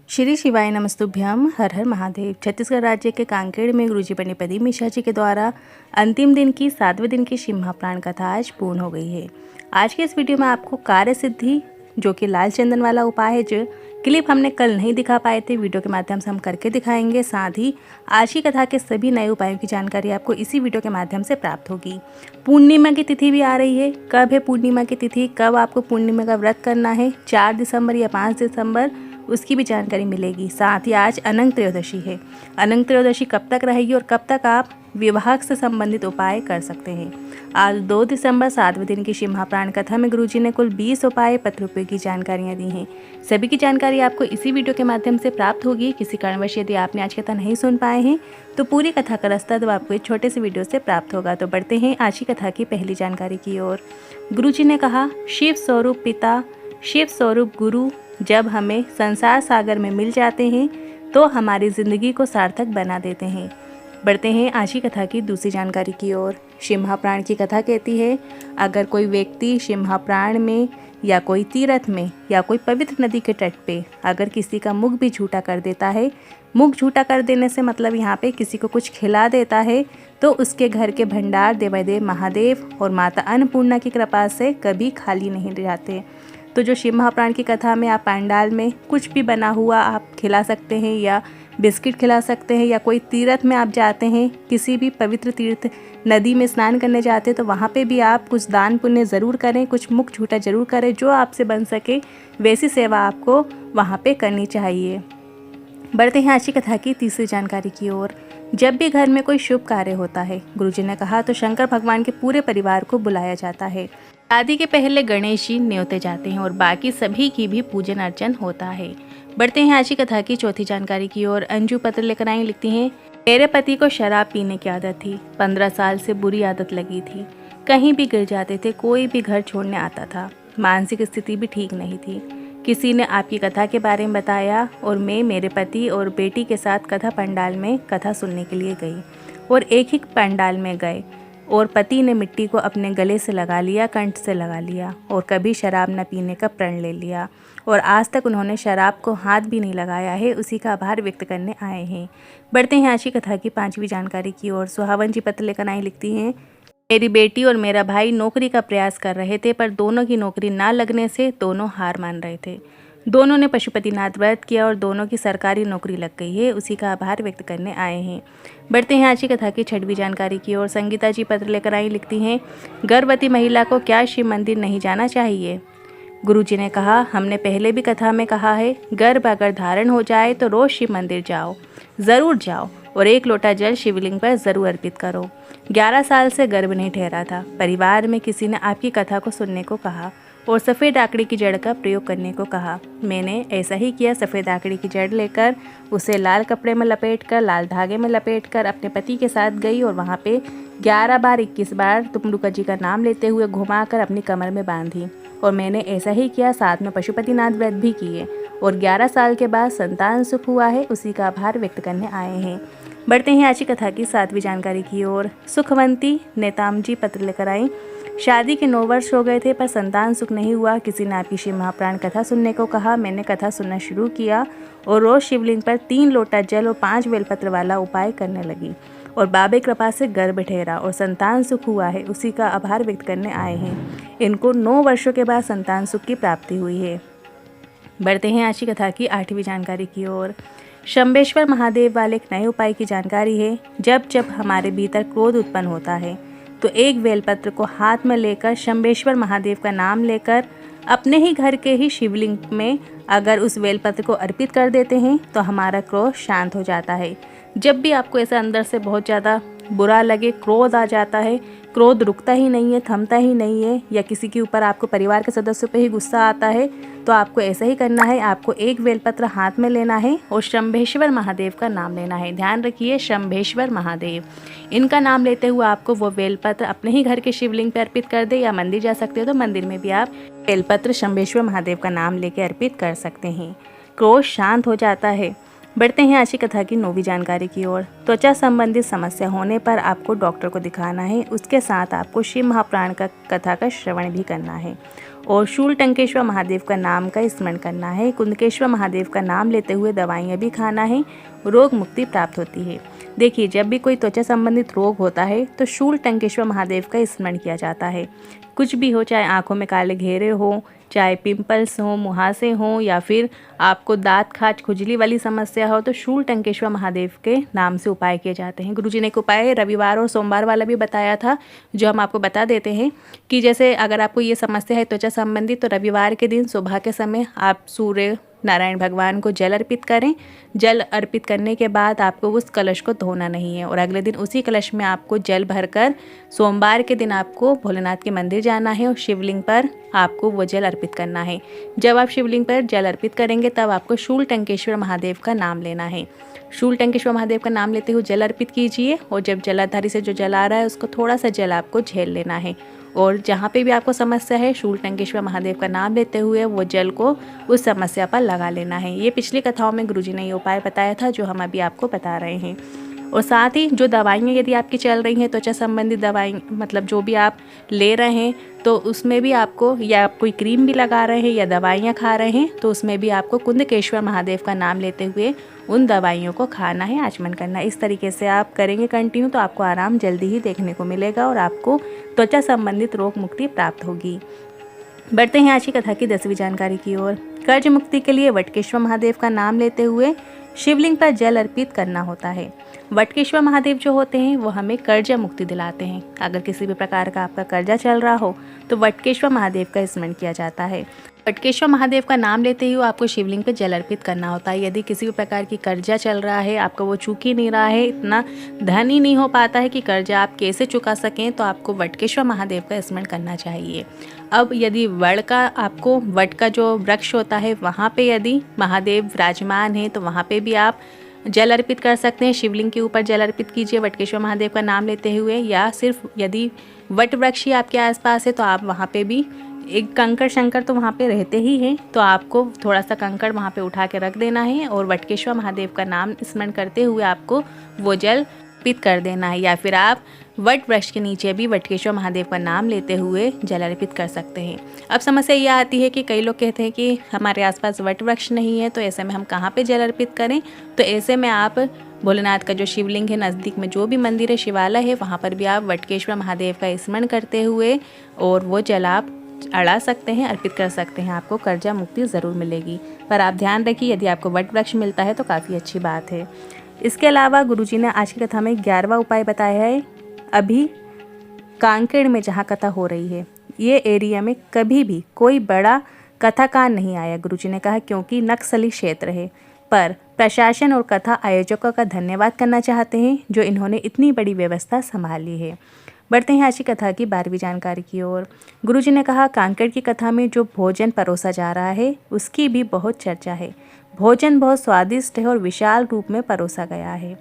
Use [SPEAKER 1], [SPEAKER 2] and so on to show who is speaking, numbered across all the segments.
[SPEAKER 1] श्री शिवाय नमस्तुभ्यम। हर हर महादेव। छत्तीसगढ़ राज्य के कांकेर में गुरुजी पंडित प्रदीप मिश्रा जी के द्वारा अंतिम दिन की 7वें दिन की शिव महाप्राण कथा आज पूर्ण हो गई है। आज के इस वीडियो में आपको कार्य सिद्धि जो कि लाल चंदन वाला उपाय है, जो क्लिप हमने कल नहीं दिखा पाए थे, वीडियो के माध्यम से हम करके दिखाएंगे। साथ ही आज की कथा के सभी नए उपायों की जानकारी आपको इसी वीडियो के माध्यम से प्राप्त होगी। पूर्णिमा की तिथि भी आ रही है। कब है पूर्णिमा की तिथि, कब आपको पूर्णिमा का व्रत करना है, 4 दिसंबर या 5 दिसंबर, उसकी भी जानकारी मिलेगी। साथ ही आज अनंत त्रयोदशी है। अनंत त्रयोदशी कब तक रहेगी और कब तक आप विवाह से संबंधित उपाय कर सकते हैं। आज 2 दिसंबर 7वें दिन की शिव महाप्राण कथा में गुरुजी ने कुल 20 उपाय पत्र रुपये की जानकारियाँ दी हैं। सभी की जानकारी आपको इसी वीडियो के माध्यम से प्राप्त होगी। किसी कारणवश यदि आपने आज कथा नहीं सुन पाए हैं तो पूरी कथा का रास्ता तो आपको एक छोटे से वीडियो से प्राप्त होगा। तो बढ़ते हैं आज की कथा की पहली जानकारी की ओर। गुरुजी ने कहा, शिव स्वरूप पिता, शिव स्वरूप गुरु जब हमें संसार सागर में मिल जाते हैं तो हमारी ज़िंदगी को सार्थक बना देते हैं। बढ़ते हैं आज की कथा की दूसरी जानकारी की ओर। शिव महाप्राण की कथा कहती है, अगर कोई व्यक्ति शिव महाप्राण में या कोई तीर्थ में या कोई पवित्र नदी के तट पे अगर किसी का मुख भी झूठा कर देता है, मुख झूठा कर देने से मतलब यहाँ पे किसी को कुछ खिला देता है, तो उसके घर के भंडार देवादेव महादेव और माता अन्नपूर्णा की कृपा से कभी खाली नहीं जाते। तो जो शिव महाप्राण की कथा में आप पंडाल में कुछ भी बना हुआ आप खिला सकते हैं, या बिस्किट खिला सकते हैं, या कोई तीर्थ में आप जाते हैं, किसी भी पवित्र तीर्थ नदी में स्नान करने जाते हैं, तो वहाँ पे भी आप कुछ दान पुण्य ज़रूर करें, कुछ मुख झूठा ज़रूर करें। जो आपसे बन सके वैसी सेवा आपको वहाँ पे करनी चाहिए। बढ़ते हैं आज की कथा की तीसरी जानकारी की ओर। जब भी घर में कोई शुभ कार्य होता है, गुरुजी ने कहा, तो शंकर भगवान के पूरे परिवार को बुलाया जाता है। शादी के पहले गणेश जी न्योते जाते हैं और बाकी सभी की भी पूजन अर्चन होता है। बढ़ते हैं आज की कथा की चौथी जानकारी की ओर। अंजू पत्र लेकर आई, लिखती हैं, मेरे पति को शराब पीने की आदत थी। 15 साल से बुरी आदत लगी थी। कहीं भी गिर जाते थे, कोई भी घर छोड़ने आता था। मानसिक स्थिति भी ठीक नहीं थी। किसी ने आपकी कथा के बारे में बताया और मैं मेरे पति और बेटी के साथ कथा पंडाल में कथा सुनने के लिए गई और एक ही पंडाल में गए और पति ने मिट्टी को अपने गले से लगा लिया, कंठ से लगा लिया और कभी शराब न पीने का प्रण ले लिया और आज तक उन्होंने शराब को हाथ भी नहीं लगाया है। उसी का आभार व्यक्त करने आए हैं। बढ़ते हैं आज की कथा की पांचवी जानकारी की ओर। सुहावन जी पत्र लेकर आई, लिखती हैं, मेरी बेटी और मेरा भाई नौकरी का प्रयास कर रहे थे, पर दोनों की नौकरी ना लगने से दोनों हार मान रहे थे। दोनों ने पशुपतिनाथ व्रत किया और दोनों की सरकारी नौकरी लग गई है। उसी का आभार व्यक्त करने आए हैं। बढ़ते हैं आज की कथा की छठवीं जानकारी की ओर। संगीता जी पत्र लेकर आई, लिखती हैं, गर्भवती महिला को क्या शिव मंदिर नहीं जाना चाहिए? गुरुजी ने कहा, हमने पहले भी कथा में कहा है, गर्भ अगर धारण हो जाए तो रोज शिव मंदिर जाओ, ज़रूर जाओ और 1 लोटा जल शिवलिंग पर ज़रूर अर्पित करो। 11 साल से गर्भ नहीं ठहरा था। परिवार में किसी ने आपकी कथा को सुनने को कहा और सफ़ेद आकड़ी की जड़ का प्रयोग करने को कहा। मैंने ऐसा ही किया। सफ़ेद आकड़ी की जड़ लेकर उसे लाल कपड़े में लपेटकर, लाल धागे में लपेटकर अपने पति के साथ गई और वहाँ पे 11 बार 21 बार तुमडुका जी का नाम लेते हुए घुमाकर अपनी कमर में बांधी और मैंने ऐसा ही किया। साथ में पशुपतिनाथ व्रत भी किए और 11 साल के बाद संतान सुख हुआ है। उसी का आभार व्यक्त करने आए हैं। बढ़ते हैं आज की कथा की 7वीं जानकारी की ओर। सुखवंती नेताम जी पत्र लेकर आई, शादी के 9 वर्ष हो गए थे पर संतान सुख नहीं हुआ। किसी ने आपकी शिव महाप्राण कथा सुनने को कहा। मैंने कथा सुनना शुरू किया और रोज शिवलिंग पर 3 लोटा जल और 5 बेलपत्र वाला उपाय करने लगी और बाबे कृपा से गर्भ ठहरा और संतान सुख हुआ है। उसी का आभार व्यक्त करने आए हैं। इनको 9 वर्षों के बाद संतान सुख की प्राप्ति हुई है। बढ़ते हैं आज की कथा की 8वीं जानकारी की ओर। शंभेश्वर महादेव वाले एक नए उपाय की जानकारी है। जब जब हमारे भीतर क्रोध उत्पन्न होता है तो एक बेलपत्र को हाथ में लेकर शंभेश्वर महादेव का नाम लेकर अपने ही घर के ही शिवलिंग में अगर उस बेलपत्र को अर्पित कर देते हैं तो हमारा क्रोध शांत हो जाता है। जब भी आपको ऐसा अंदर से बहुत ज़्यादा बुरा लगे, क्रोध आ जाता है, क्रोध रुकता ही नहीं है, थमता ही नहीं है, या किसी के ऊपर आपको परिवार के सदस्यों पे ही गुस्सा आता है, तो आपको ऐसा ही करना है। आपको एक बेलपत्र हाथ में लेना है और शंभेश्वर महादेव का नाम लेना है। ध्यान रखिए, शंभेश्वर महादेव, इनका नाम लेते हुए आपको वो बेलपत्र अपने ही घर के शिवलिंग पर अर्पित कर दे, या मंदिर जा सकते हो तो मंदिर में भी आप बेलपत्र शंभेश्वर महादेव का नाम लेके अर्पित कर सकते हैं। क्रोध शांत हो जाता है। बढ़ते हैं आज की कथा की 9वीं जानकारी की ओर। त्वचा संबंधित समस्या होने पर आपको डॉक्टर को दिखाना है। उसके साथ आपको शिव महाप्राण का कथा का श्रवण भी करना है और शूलटंकेश्वर महादेव का नाम का स्मरण करना है। कुंदकेश्वर महादेव का नाम लेते हुए दवाइयाँ भी खाना है। रोग मुक्ति प्राप्त होती है। देखिए, जब भी कोई त्वचा संबंधित रोग होता है तो शूलटंकेश्वर महादेव का स्मरण किया जाता है। कुछ भी हो, चाहे आंखों में काले घेरे हो, चाहे पिंपल्स हो, मुहासे हों, या फिर आपको दांत खाज खुजली वाली समस्या हो, तो शूलटंकेश्वर महादेव के नाम से उपाय किए जाते हैं। गुरुजी ने एक उपाय रविवार और सोमवार वाला भी बताया था, जो हम आपको बता देते हैं कि जैसे अगर आपको ये समस्या है त्वचा संबंधी, तो रविवार के दिन सुबह के समय आप सूर्य नारायण भगवान को जल अर्पित करें। जल अर्पित करने के बाद आपको उस कलश को धोना नहीं है और अगले दिन उसी कलश में आपको जल भरकर सोमवार के दिन आपको भोलेनाथ के मंदिर जाना है और शिवलिंग पर आपको वो जल अर्पित करना है। जब आप शिवलिंग पर जल अर्पित करेंगे तब आपको शूलटंकेश्वर महादेव का नाम लेना है। शूलटंकेश्वर महादेव का नाम लेते हुए जल अर्पित कीजिए और जब जलाधारी से जो जल आ रहा है उसको थोड़ा सा जल आपको झेल लेना है और जहाँ पे भी आपको समस्या है शूलटंकेश्वर महादेव का नाम लेते हुए वो जल को उस समस्या पर लगा लेना है। ये पिछली कथाओं में गुरुजी ने ये उपाय बताया था जो हम अभी आपको बता रहे हैं। और साथ ही जो दवाइयाँ यदि आपकी चल रही हैं त्वचा संबंधी दवाई, मतलब जो भी आप ले रहे हैं, तो उसमें भी आपको, या आप कोई क्रीम भी लगा रहे हैं या दवाइयाँ खा रहे हैं, तो उसमें भी आपको कुंदकेश्वर महादेव का नाम लेते हुए उन दवाइयों को खाना है, आचमन करना है। इस तरीके से आप करेंगे कंटिन्यू तो आपको आराम जल्दी ही देखने को मिलेगा और आपको त्वचा संबंधित रोग मुक्ति प्राप्त होगी। बढ़ते हैं आज की कथा की 10वीं जानकारी की ओर। कर्ज मुक्ति के लिए वटकेश्वर महादेव का नाम लेते हुए शिवलिंग पर जल अर्पित करना होता है। वटकेश्वर महादेव जो होते हैं वो हमें कर्जा मुक्ति दिलाते हैं। अगर किसी भी प्रकार का आपका कर्जा चल रहा हो तो वटकेश्वर महादेव का स्मरण किया जाता है। वटकेश्वर महादेव का नाम लेते ही आपको शिवलिंग पर जल अर्पित करना होता है। यदि किसी भी प्रकार की कर्जा चल रहा है, आपका वो चूक ही नहीं रहा है, इतना धन ही नहीं हो पाता है कि कर्जा आप कैसे चुका सकें, तो आपको वटकेश्वर महादेव का स्मरण करना चाहिए। अब यदि वट का जो वृक्ष होता है वहाँ पे यदि महादेव विराजमान है तो वहाँ पे भी आप जल अर्पित कर सकते हैं। शिवलिंग के ऊपर जल अर्पित कीजिए वटकेश्वर महादेव का नाम लेते हुए, या सिर्फ यदि वट वृक्ष ही आपके आसपास है तो आप वहाँ पे भी, एक कंकड़ शंकर तो वहाँ पे रहते ही हैं, तो आपको थोड़ा सा कंकड़ वहाँ पे उठा के रख देना है और वटकेश्वर महादेव का नाम स्मरण करते हुए आपको वो जल अर्पित कर देना है। या फिर आप वट वृक्ष के नीचे भी वटकेश्वर महादेव का नाम लेते हुए जल अर्पित कर सकते हैं। अब समस्या यह आती है कि कई लोग कहते हैं कि हमारे आसपास वट वृक्ष नहीं है, तो ऐसे में हम कहाँ पे जल अर्पित करें। तो ऐसे में आप भोलेनाथ का जो शिवलिंग है, नज़दीक में जो भी मंदिर है, शिवालय है, वहाँ पर भी आप वटकेश्वर महादेव का स्मरण करते हुए और वो जल आप अड़ा सकते हैं, अर्पित कर सकते हैं। आपको कर्जा मुक्ति ज़रूर मिलेगी, पर आप ध्यान रखिए यदि आपको वट वृक्ष मिलता है तो काफ़ी अच्छी बात है। इसके अलावा गुरुजी ने आज की कथा में 11वां उपाय बताया है। अभी कांकेड़ में जहाँ कथा हो रही है, ये एरिया में कभी भी कोई बड़ा कथाकार नहीं आया। गुरुजी ने कहा क्योंकि नक्सली क्षेत्र है, पर प्रशासन और कथा आयोजकों का धन्यवाद करना चाहते हैं जो इन्होंने इतनी बड़ी व्यवस्था संभाली है। बढ़ते हैं आज की कथा की 12वीं जानकारी की ओर। गुरुजी ने कहा कांकेड़ की कथा में जो भोजन परोसा जा रहा है उसकी भी बहुत चर्चा है। भोजन बहुत स्वादिष्ट है और विशाल रूप में परोसा गया है।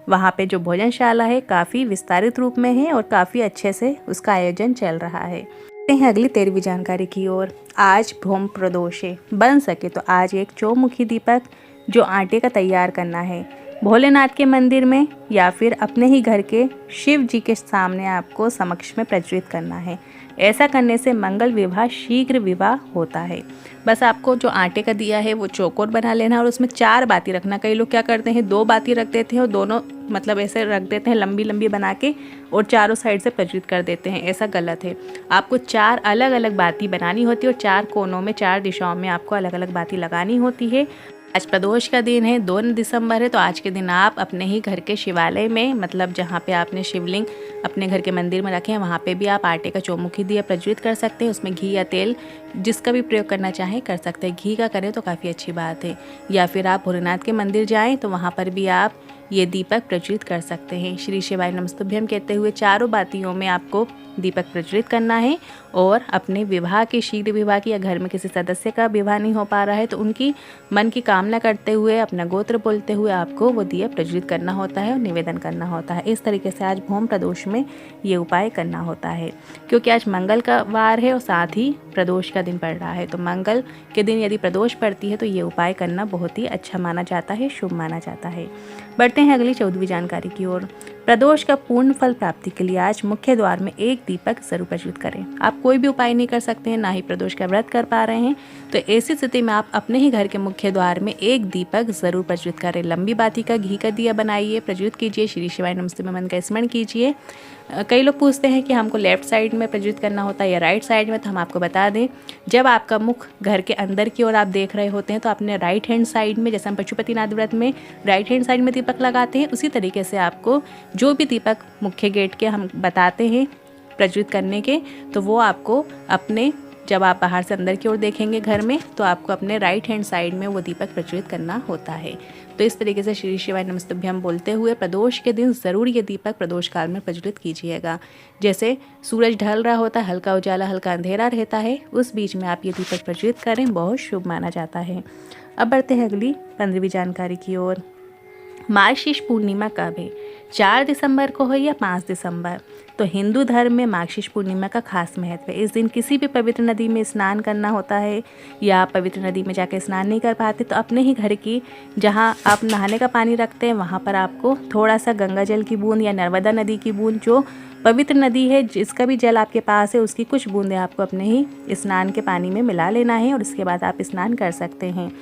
[SPEAKER 1] वहाँ पे जो भोजनशाला है काफ़ी विस्तारित रूप में है और काफ़ी अच्छे से उसका आयोजन चल रहा है। बढ़ते हैं अगली 13वीं जानकारी की ओर। आज भ्रम प्रदोष है, बन सके तो आज एक चौमुखी दीपक जो आटे का तैयार करना है, भोलेनाथ के मंदिर में या फिर अपने ही घर के शिव जी के सामने आपको समक्ष में प्रज्वलित करना है। ऐसा करने से मंगल विवाह शीघ्र विवाह होता है। बस आपको जो आटे का दिया है वो चौकोर बना लेना और उसमें 4 बाती रखना। कई लोग क्या करते हैं 2 बाती रख देते हैं और दोनों मतलब ऐसे रख देते हैं लंबी लंबी बना के और चारों साइड से प्रज्वलित कर देते हैं। ऐसा गलत है। आपको 4 अलग अलग बाती बनानी होती है और 4 कोनों में 4 दिशाओं में आपको अलग अलग बाती लगानी होती है। आज प्रदोष का दिन है, 2 दिसंबर है, तो आज के दिन आप अपने ही घर के शिवालय में, मतलब जहाँ पे आपने शिवलिंग अपने घर के मंदिर में रखे हैं, वहाँ पे भी आप आटे का चौमुखी दिया प्रज्वलित कर सकते हैं। उसमें घी या तेल जिसका भी प्रयोग करना चाहें कर सकते हैं। घी का करें तो काफ़ी अच्छी बात है। या फिर आप भोलेनाथ के मंदिर जाएँ तो वहाँ पर भी आप ये दीपक प्रज्वलित कर सकते हैं। श्री शिवाय नमस्तुभ्यम कहते हुए चारों बातियों में आपको दीपक प्रज्वलित करना है और अपने विवाह की, शीघ्र विवाह की, या घर में किसी सदस्य का विवाह नहीं हो पा रहा है तो उनकी मन की कामना करते हुए, अपना गोत्र बोलते हुए आपको वो दिया प्रज्वलित करना होता है और निवेदन करना होता है। इस तरीके से आज भौम प्रदोष में ये उपाय करना होता है। क्योंकि आज मंगल का वार है और साथ ही प्रदोष का दिन पड़ रहा है, तो मंगल के दिन यदि प्रदोष पड़ती है तो ये उपाय करना बहुत ही अच्छा माना जाता है, शुभ माना जाता है। बढ़ते हैं अगली 14वीं जानकारी की ओर। प्रदोष का पूर्ण फल प्राप्ति के लिए आज मुख्य द्वार में एक दीपक जरूर प्रज्वलित करें। आप कोई भी उपाय नहीं कर सकते हैं, ना ही प्रदोष का व्रत कर पा रहे हैं, तो ऐसी स्थिति में आप अपने ही घर के मुख्य द्वार में एक दीपक जरूर प्रज्वलित करें। लंबी बाती का घी का दिया बनाइए, प्रज्वलित कीजिए, श्री शिवाय नमस्ते में मन का स्मरण कीजिए। कई लोग पूछते हैं कि हमको लेफ्ट साइड में प्रज्वलित करना होता है या राइट साइड में, तो हम आपको बता दें, जब आपका मुख घर के अंदर की ओर आप देख रहे होते हैं तो अपने राइट हैंड साइड में, जैसे हम पशुपतिनाथ व्रत में राइट हैंड साइड में दीपक लगाते हैं, उसी तरीके से आपको जो भी दीपक मुख्य गेट के हम बताते हैं प्रज्वलित करने के, तो वो आपको अपने, जब आप बाहर से अंदर की ओर देखेंगे घर में, तो आपको अपने राइट हैंड साइड में वो दीपक प्रज्वलित करना होता है। तो इस तरीके से श्री शिवाय नमस्तुभ्यम बोलते हुए प्रदोष के दिन ज़रूर ये दीपक प्रदोष काल में प्रज्वलित कीजिएगा। जैसे सूरज ढल रहा होता है, हल्का उजाला हल्का अंधेरा रहता है, उस बीच में आप ये दीपक प्रज्वलित करें, बहुत शुभ माना जाता है। अब बढ़ते हैं अगली 15वीं जानकारी की ओर। मार्गशीर्ष पूर्णिमा कब है? 4 दिसंबर को है या 5 दिसंबर? तो हिंदू धर्म में मार्गशीर्ष पूर्णिमा का खास महत्व है। इस दिन किसी भी पवित्र नदी में स्नान करना होता है, या आप पवित्र नदी में जाकर स्नान नहीं कर पाते तो अपने ही घर की, जहां आप नहाने का पानी रखते हैं, वहां पर आपको थोड़ा सा गंगा जल की बूंद या नर्मदा नदी की बूंद, जो पवित्र नदी है, जिसका भी जल आपके पास है, उसकी कुछ बूंदें आपको अपने ही स्नान के पानी में मिला लेना है और उसके बाद आप स्नान कर सकते हैं।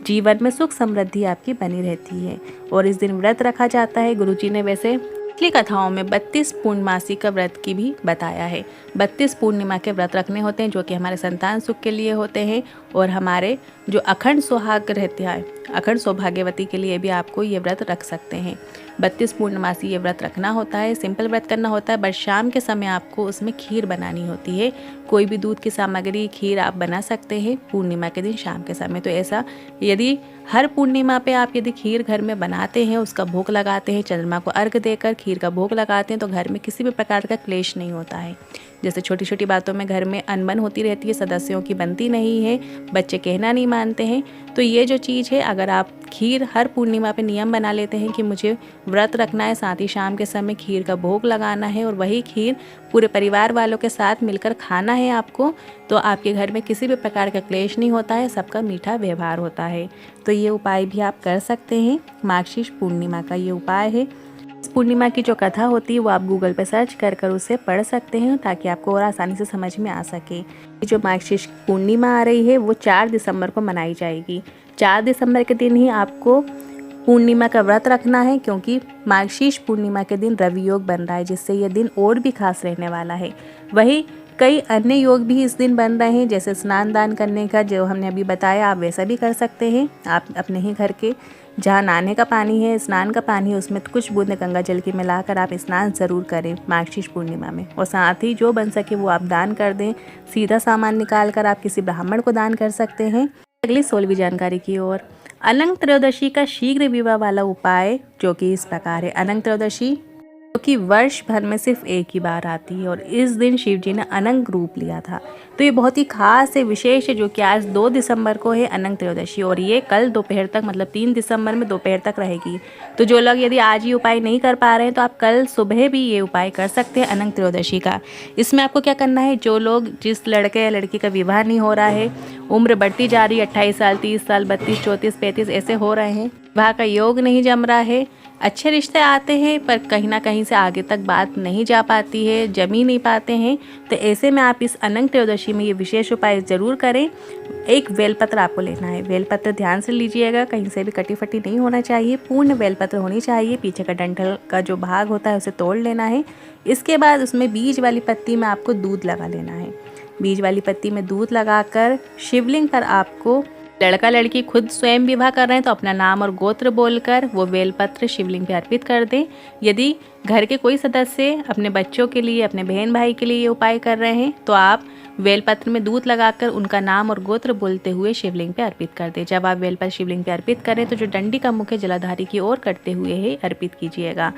[SPEAKER 1] जीवन में सुख समृद्धि आपकी बनी रहती है और इस दिन व्रत रखा जाता है। गुरुजी ने वैसे पिछली कथाओं में 32 पूर्णमासी का व्रत की भी बताया है। 32 पूर्णिमा के व्रत रखने होते हैं जो कि हमारे संतान सुख के लिए होते हैं और हमारे जो अखंड सुहाग रहते हैं, अखंड सौभाग्यवती के लिए भी आपको ये व्रत रख सकते हैं। 32 पूर्णमासी ये व्रत रखना होता है, सिंपल व्रत करना होता है, बस शाम के समय आपको उसमें खीर बनानी होती है। कोई भी दूध की सामग्री खीर आप बना सकते हैं पूर्णिमा के दिन शाम के समय। तो ऐसा यदि हर पूर्णिमा पे आप यदि खीर घर में बनाते हैं, उसका भोग लगाते हैं, चंद्रमा को अर्घ देकर खीर का भोग लगाते हैं, तो घर में किसी भी प्रकार का क्लेश नहीं होता है। जैसे छोटी छोटी बातों में घर में अनबन होती रहती है, सदस्यों की बनती नहीं है, बच्चे कहना नहीं मानते हैं, तो ये जो चीज़ है, अगर आप खीर हर पूर्णिमा पे नियम बना लेते हैं कि मुझे व्रत रखना है, साथ ही शाम के समय खीर का भोग लगाना है और वही खीर पूरे परिवार वालों के साथ मिलकर खाना है आपको, तो आपके घर में किसी भी प्रकार का क्लेश नहीं होता है, सबका मीठा व्यवहार होता है। तो ये उपाय भी आप कर सकते हैं। मार्गशीर्ष पूर्णिमा का ये उपाय है। इस पूर्णिमा की जो कथा होती है वो आप गूगल पर सर्च कर उसे पढ़ सकते हैं ताकि आपको और आसानी से समझ में आ सके। ये जो मार्गशीर्ष पूर्णिमा आ रही है वो 4 दिसंबर को मनाई जाएगी। 4 दिसंबर के दिन ही आपको पूर्णिमा का व्रत रखना है, क्योंकि मार्गशीर्ष पूर्णिमा के दिन रवि योग बन रहा है, जिससे यह दिन और भी खास रहने वाला है। वही कई अन्य योग भी इस दिन बन रहे हैं, जैसे स्नान दान करने का जो हमने अभी बताया, आप वैसा भी कर सकते हैं। आप अपने ही घर के जहाँ नहाने का पानी है, स्नान का पानी है, उसमें कुछ बूंदें गंगा जल की मिलाकर आप स्नान ज़रूर करें मार्गशीर्ष पूर्णिमा में। और साथ ही जो बन सके वो आप दान कर दें। सीधा सामान निकाल कर आप किसी ब्राह्मण को दान कर सकते हैं। अगली 16वीं जानकारी की ओर। अनंत त्रयोदशी का शीघ्र विवाह वाला उपाय जो कि इस प्रकार है। अनंत त्रयोदशी जो कि वर्ष भर में सिर्फ एक ही बार आती है और इस दिन शिव जी ने अनंत रूप लिया था, तो ये बहुत ही खास है, विशेष है, जो कि आज 2 दिसंबर को है अनंत त्रयोदशी और ये कल दोपहर तक, मतलब 3 दिसंबर में दोपहर तक रहेगी। तो जो लोग यदि आज ये उपाय नहीं कर पा रहे हैं तो आप कल सुबह भी ये उपाय कर सकते हैं अनंत त्रयोदशी का। इसमें आपको क्या करना है, जो लोग, जिस लड़के या लड़की का विवाह नहीं हो रहा है, उम्र बढ़ती जा रही है, 28 साल 30 साल 32 34 35 ऐसे हो रहे हैं, विवाह का योग नहीं जम रहा है, अच्छे रिश्ते आते हैं पर कहीं ना कहीं से आगे तक बात नहीं जा पाती है, जम ही नहीं पाते हैं, तो ऐसे में आप इस अनंत त्रयोदशी में ये विशेष उपाय ज़रूर करें। एक बेलपत्र आपको लेना है। बेलपत्र ध्यान से लीजिएगा, कहीं से भी कटी फटी नहीं होना चाहिए, पूर्ण बेलपत्र होनी चाहिए। पीछे का डंठल का जो भाग होता है उसे तोड़ लेना है। इसके बाद उसमें बीज वाली पत्ती में आपको दूध लगा लेना है। बीज वाली पत्ती में दूध लगाकर शिवलिंग पर आपको, लड़का लड़की खुद स्वयं विवाह कर रहे हैं तो अपना नाम और गोत्र बोलकर वो बेलपत्र शिवलिंग पे अर्पित कर दें। यदि घर के कोई सदस्य अपने बच्चों के लिए, अपने बहन भाई के लिए ये उपाय कर रहे हैं तो आप बेलपत्र में दूध लगाकर उनका नाम और गोत्र बोलते हुए शिवलिंग पे अर्पित कर दें। जब आप बेलपत्र शिवलिंग पे अर्पित करें तो जो डंडी का मुख है जलाधारी की ओर करते हुए ही अर्पित कीजिएगा।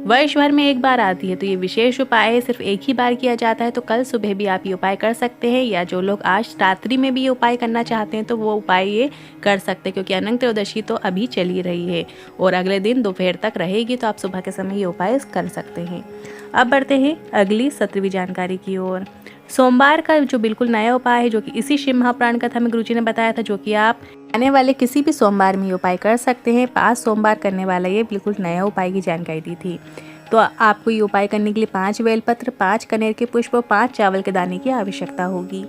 [SPEAKER 1] वर्ष भर में एक बार आती है, तो ये विशेष उपाय है, सिर्फ एक ही बार किया जाता है। तो कल सुबह भी आप ये उपाय कर सकते हैं, या जो लोग आज रात्रि में भी ये उपाय करना चाहते हैं तो वो उपाय ये कर सकते हैं, क्योंकि अनंत त्रयोदशी तो अभी चली रही है और अगले दिन दोपहर तक रहेगी, तो आप सुबह के समय ये उपाय कर सकते हैं। अब बढ़ते हैं अगली 17वीं जानकारी की ओर। सोमवार का जो बिल्कुल नया उपाय है, जो कि इसी शिव महापुराण कथा में गुरुजी ने बताया था, जो कि आप आने वाले किसी भी सोमवार में ये उपाय कर सकते हैं। 5 सोमवार करने वाला ये बिल्कुल नया उपाय की जानकारी दी थी। तो आपको ये उपाय करने के लिए 5 बेलपत्र, 5 कनेर के पुष्प और 5 चावल के दाने की आवश्यकता होगी।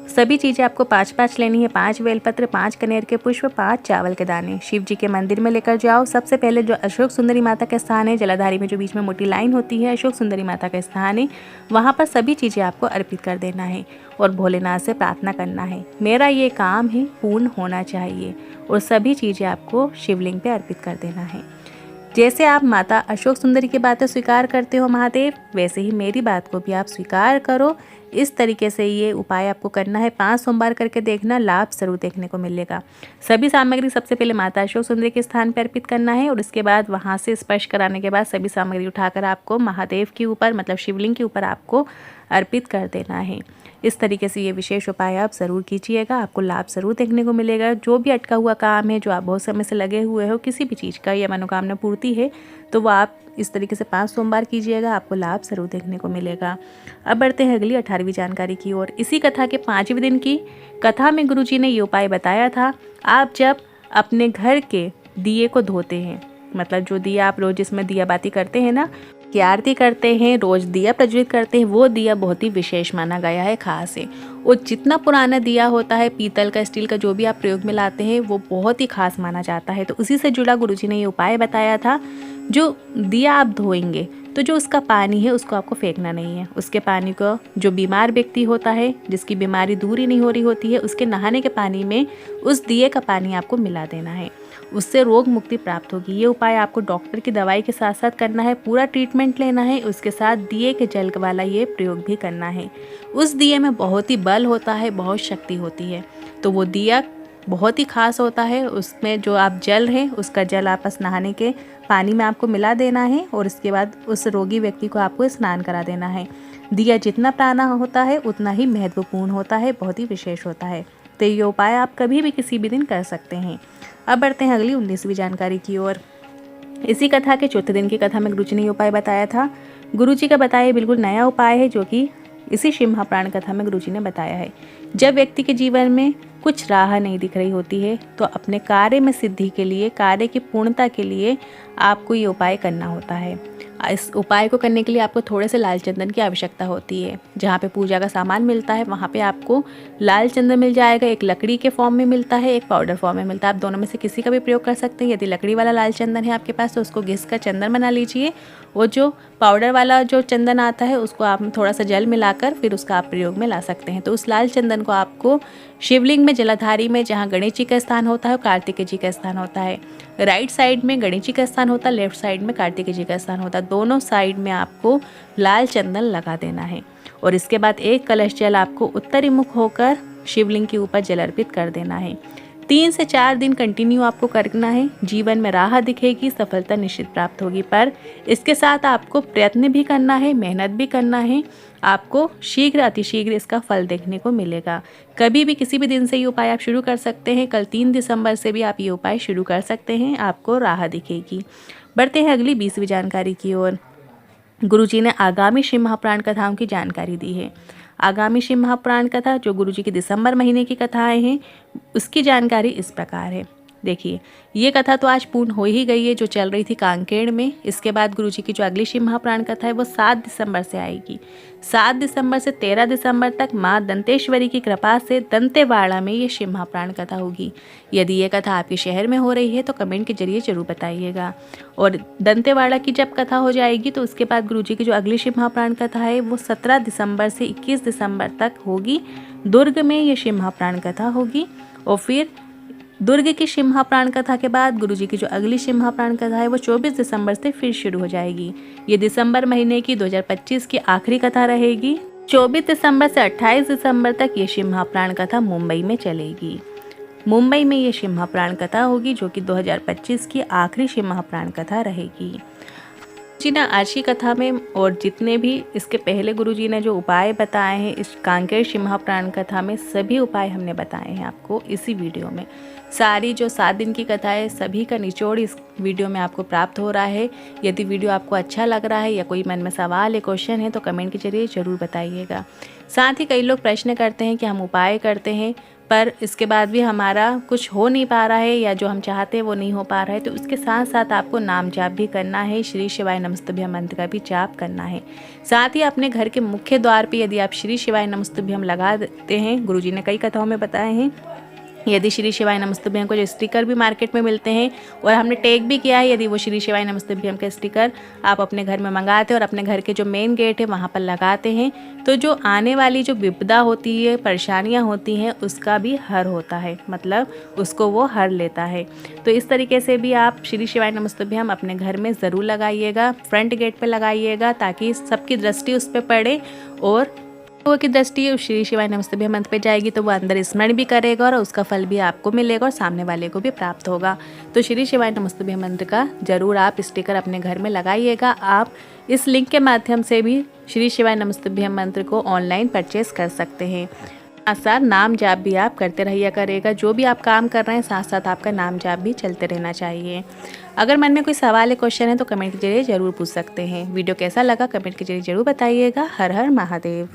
[SPEAKER 1] सभी चीज़ें आपको 5-5 लेनी है। 5 बेलपत्र, 5 कनेर के पुष्प, 5 चावल के दाने। शिव जी के मंदिर में लेकर जाओ। सबसे पहले जो अशोक सुंदरी माता का स्थान है, जलाधारी में जो बीच में मोटी लाइन होती है, अशोक सुंदरी माता का स्थान है, वहाँ पर सभी चीज़ें आपको अर्पित कर देना है और भोलेनाथ से प्रार्थना करना है, मेरा ये काम है पूर्ण होना चाहिए, और सभी चीज़ें आपको शिवलिंग पे अर्पित कर देना है। जैसे आप माता अशोक सुंदरी की बातें स्वीकार करते हो महादेव, वैसे ही मेरी बात को भी आप स्वीकार करो। इस तरीके से ये उपाय आपको करना है। 5 सोमवार करके देखना, लाभ जरूर देखने को मिलेगा। सभी सामग्री सबसे पहले माता अशोक सुंदरी के स्थान पर अर्पित करना है, और उसके बाद वहाँ से स्पर्श कराने के बाद सभी सामग्री उठाकर आपको महादेव के ऊपर, मतलब शिवलिंग के ऊपर आपको अर्पित कर देना है। इस तरीके से ये विशेष उपाय आप ज़रूर कीजिएगा, आपको लाभ ज़रूर देखने को मिलेगा। जो भी अटका हुआ काम है, जो आप बहुत समय से लगे हुए हो, किसी भी चीज़ का या मनोकामना पूर्ति है, तो वो आप इस तरीके से 5 सोमवार कीजिएगा, आपको लाभ ज़रूर देखने को मिलेगा। अब बढ़ते हैं अगली 18वीं जानकारी की ओर। इसी कथा के 5वें दिन की कथा में गुरुजी ने ये उपाय बताया था। आप जब अपने घर के दिए को धोते हैं, मतलब जो दिया आप रोज़ जिसमें दिया बाती करते हैं ना, की आरती करते हैं, रोज दिया प्रज्वलित करते हैं, वो दिया बहुत ही विशेष माना गया है, खास है। और जितना पुराना दिया होता है, पीतल का, स्टील का, जो भी आप प्रयोग में लाते हैं, वो बहुत ही खास माना जाता है। तो उसी से जुड़ा गुरुजी ने ये उपाय बताया था। जो दिया आप धोएंगे तो जो उसका पानी है उसको आपको फेंकना नहीं है। उसके पानी को जो बीमार व्यक्ति होता है, जिसकी बीमारी दूर ही नहीं हो रही होती है, उसके नहाने के पानी में उस दिए का पानी आपको मिला देना है, उससे रोग मुक्ति प्राप्त होगी। ये उपाय आपको डॉक्टर की दवाई के साथ साथ करना है, पूरा ट्रीटमेंट लेना है, उसके साथ दिए के जल वाला ये प्रयोग भी करना है। उस दिए में बहुत ही बल होता है, बहुत शक्ति होती है, तो वो दिया बहुत ही खास होता है। उसमें जो आप जल है, उसका जल आपस नहाने के पानी में आपको मिला देना है, और इसके बाद उस रोगी व्यक्ति को आपको स्नान करा देना है। दिया जितना पुराना होता है उतना ही महत्वपूर्ण होता है, बहुत ही विशेष होता है। तो ये उपाय आप कभी भी किसी भी दिन कर सकते हैं। अब बढ़ते हैं अगली 19वीं जानकारी की ओर। इसी कथा के चौथे दिन की कथा में गुरुजी ने ये उपाय बताया था। गुरुजी का बताया बिल्कुल नया उपाय है, जो कि इसी शिव महापुराण कथा में गुरुजी ने बताया है। जब व्यक्ति के जीवन में कुछ राह नहीं दिख रही होती है, तो अपने कार्य में सिद्धि के लिए, कार्य की पूर्णता के लिए आपको ये उपाय करना होता है। इस उपाय को करने के लिए आपको थोड़े से लाल चंदन की आवश्यकता होती है। जहाँ पे पूजा का सामान मिलता है वहाँ पे आपको लाल चंदन मिल जाएगा। एक लकड़ी के फॉर्म में मिलता है, एक पाउडर फॉर्म में मिलता है। आप दोनों में से किसी का भी प्रयोग कर सकते हैं। यदि लकड़ी वाला लाल चंदन है आपके पास, तो उसको घिस कर चंदन बना लीजिए, और जो पाउडर वाला जो चंदन आता है उसको आप थोड़ा सा जल मिलाकर फिर उसका आप प्रयोग में ला सकते हैं। तो उस लाल चंदन को आपको शिवलिंग में, जलाधारी में, जहाँ गणेश जी का स्थान होता है और कार्तिकेय जी का स्थान होता है, राइट साइड में गणेश जी का स्थान होता है, लेफ्ट साइड में कार्तिकेय जी का स्थान होता है, दोनों साइड में आपको लाल चंदन लगा देना है। और इसके बाद एक कलश जल आपको उत्तरी मुख होकर शिवलिंग के ऊपर जल अर्पित कर देना है। 3 से 4 दिन कंटिन्यू आपको करना है। जीवन में राह दिखेगी, सफलता निश्चित प्राप्त होगी, पर इसके साथ आपको प्रयत्न भी करना है, मेहनत भी करना है। आपको शीघ्र अतिशीघ्र इसका फल देखने को मिलेगा। कभी भी किसी भी दिन से ये उपाय आप शुरू कर सकते हैं। कल 3 दिसंबर से भी आप ये उपाय शुरू कर सकते हैं, आपको राह दिखेगी। बढ़ते हैं अगली 20वीं जानकारी की ओर। गुरुजी ने आगामी शिव महापुराण कथाओं की जानकारी दी है। आगामी शिव महापुराण कथा जो गुरुजी की दिसंबर महीने की कथाएं हैं, उसकी जानकारी इस प्रकार है। देखिए, ये कथा तो आज पूर्ण हो ही गई है, जो चल रही थी कांकेड़ में। इसके बाद गुरुजी की जो अगली शिव महापुराण कथा है वो 7 दिसंबर से आएगी। 7 दिसंबर से 13 दिसंबर तक माँ दंतेश्वरी की कृपा से दंतेवाड़ा में ये शिव महापुराण कथा होगी। यदि ये कथा आपके शहर में हो रही है तो कमेंट के जरिए जरूर बताइएगा। और दंतेवाड़ा की जब कथा हो जाएगी तो उसके बाद गुरुजी की जो अगली शिव महापुराण कथा है वो 17 दिसंबर से 21 दिसंबर तक होगी। दुर्ग में ये शिव महापुराण कथा होगी। और फिर दुर्ग की शिव महापुराण कथा के बाद गुरुजी की जो अगली शिव महापुराण कथा है वो 24 दिसंबर से फिर शुरू हो जाएगी। ये दिसंबर महीने की 2025 की आखिरी कथा रहेगी। 24 दिसंबर से 28 दिसंबर तक ये शिव महापुराण कथा मुंबई में चलेगी। मुंबई में ये शिव महापुराण कथा होगी, जो कि 2025 की आखिरी शिव महापुराण कथा रहेगी। जी ना, आज की कथा में और जितने भी इसके पहले गुरुजी ने जो उपाय बताए हैं इस कांकेर शिम्हा प्राण कथा में, सभी उपाय हमने बताए हैं आपको इसी वीडियो में। सारी जो 7 दिन की कथा है सभी का निचोड़ इस वीडियो में आपको प्राप्त हो रहा है। यदि वीडियो आपको अच्छा लग रहा है या कोई मन में सवाल है, क्वेश्चन है तो कमेंट के जरिए ज़रूर बताइएगा। साथ ही कई लोग प्रश्न करते हैं कि हम उपाय करते हैं पर इसके बाद भी हमारा कुछ हो नहीं पा रहा है या जो हम चाहते हैं वो नहीं हो पा रहा है, तो उसके साथ साथ आपको नाम जाप भी करना है, श्री शिवाय नमस्तुभ्यम मंत्र का भी जाप करना है। साथ ही अपने घर के मुख्य द्वार पे यदि आप श्री शिवाय नमस्तुभ्यम लगा देते हैं, गुरुजी ने कई कथाओं में बताए हैं, यदि श्री शिवाय नमस्तुभ्यम को जो स्टिकर भी मार्केट में मिलते हैं और हमने टैग भी किया है, यदि वो श्री शिवाय नमस्तुभ्यम के स्टिकर आप अपने घर में मंगाते हैं और अपने घर के जो मेन गेट है वहाँ पर लगाते हैं, तो जो आने वाली जो विपदा होती है, परेशानियाँ होती हैं, उसका भी हर होता है, मतलब उसको वो हर लेता है। तो इस तरीके से भी आप श्री शिवाय नमस्तुभ्यम अपने घर में ज़रूर लगाइएगा, फ्रंट गेट पर लगाइएगा ताकि सबकी दृष्टि उस पर पड़े और की दृष्टि श्री शिवाय नमस्तुभ्यम मंत्र पे जाएगी तो वो अंदर स्मरण भी करेगा और उसका फल भी आपको मिलेगा और सामने वाले को भी प्राप्त होगा। तो श्री शिवाय नमस्तुभ्यम मंत्र का जरूर आप स्टिकर अपने घर में लगाइएगा। आप इस लिंक के माध्यम से भी श्री शिवाय नमस्तुभ्यम मंत्र को ऑनलाइन परचेस कर सकते हैं। साथ नाम जाप भी आप करते रहिए करेगा, जो भी आप काम कर रहे हैं साथ साथ आपका नाम जाप भी चलते रहना चाहिए। अगर मन में कोई सवाल है, क्वेश्चन है तो कमेंट के जरिए ज़रूर पूछ सकते हैं। वीडियो कैसा लगा कमेंट के जरिए ज़रूर बताइएगा। हर हर महादेव।